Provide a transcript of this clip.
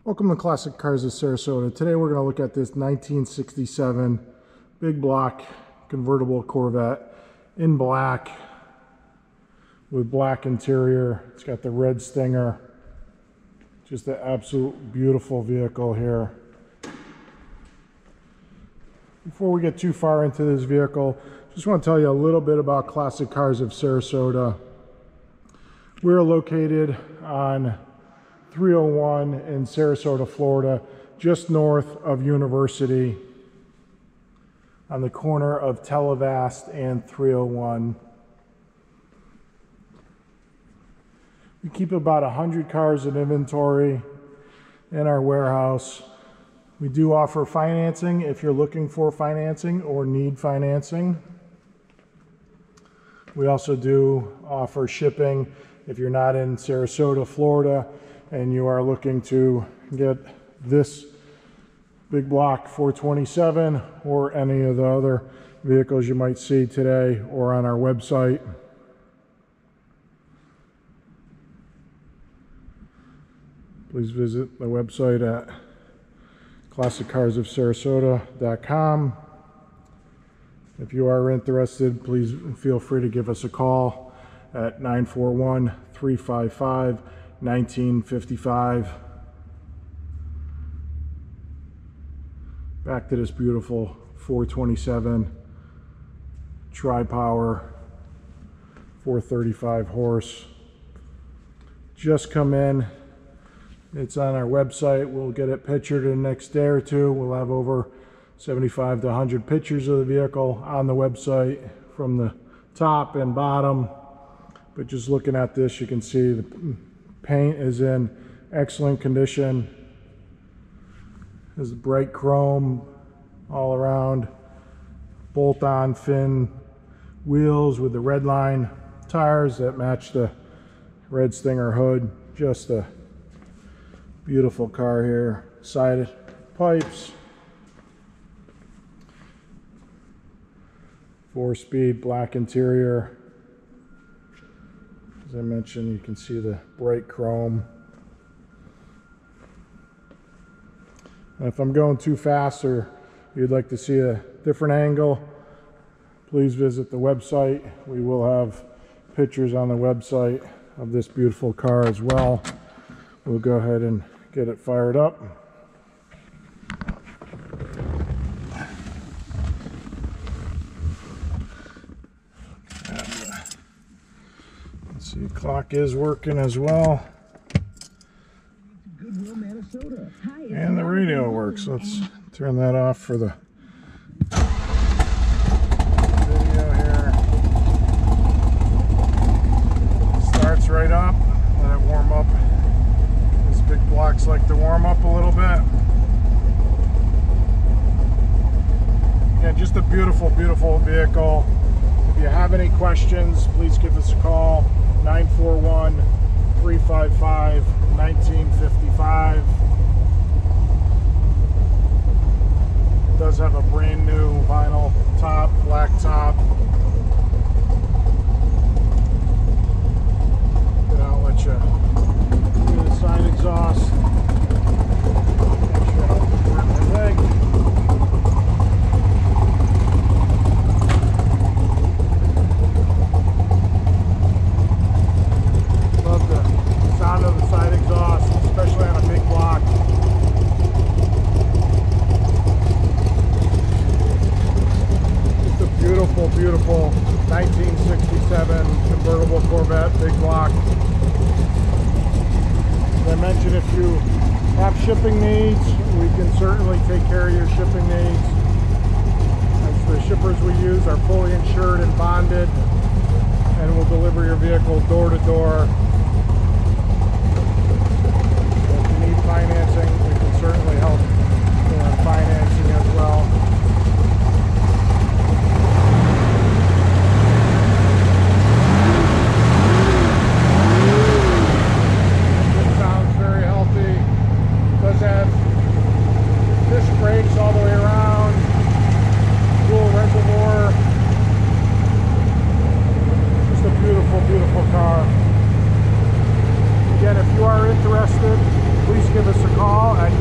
Welcome to Classic Cars of Sarasota. Today we're going to look at this 1967 big block convertible Corvette in black with black interior. It's got the red stinger. Just an absolute beautiful vehicle here. Before we get too far into this vehicle, just want to tell you a little bit about Classic Cars of Sarasota. We're located on 301 in Sarasota, Florida, just north of University, on the corner of Televast and 301. We keep about 100 cars in inventory in our warehouse. We do offer financing if you're looking for financing or need financing. We also do offer shipping if you're not in Sarasota, Florida, and you are looking to get this big block 427 or any of the other vehicles you might see today or on our website. Please visit the website at classiccarsofsarasota.com. If you are interested, please feel free to give us a call at 941-355-1955. Back to this beautiful 427 tri-power 435 horse. Just come in. It's on our website. We'll get it pictured in the next day or two. We'll have over 75 to 100 pictures of the vehicle on the website from the top and bottom. But just looking at this, you can see the paint is in excellent condition. There's bright chrome all around. Bolt-on fin wheels with the red line tires that match the red Stinger hood. Just a beautiful car here. Side pipes. 4-speed black interior. As I mentioned, you can see the bright chrome. And if I'm going too fast or you'd like to see a different angle, please visit the website. We will have pictures on the website of this beautiful car as well. We'll go ahead and get it fired up. The clock is working as well, and the radio works. Let's turn that off for the video here. Starts right up, let it warm up. These big blocks like to warm up a little bit. Yeah, just a beautiful, beautiful vehicle. If you have any questions, please give us a call. 941-355-1955. It does have a brand new vinyl top, black top. And I'll let you do the side exhaust. Make sure I don't hurt my leg. Of the side exhaust, especially on a big block. Just a beautiful, beautiful 1967 convertible Corvette big block. As I mentioned, if you have shipping needs, we can certainly take care of your shipping needs. As the shippers we use are fully insured and bonded, and will deliver your vehicle door to door. Financing, we can certainly help in financing as well. It sounds very healthy. It does have disc brakes all the way around, dual reservoir. Just a beautiful, beautiful car. call at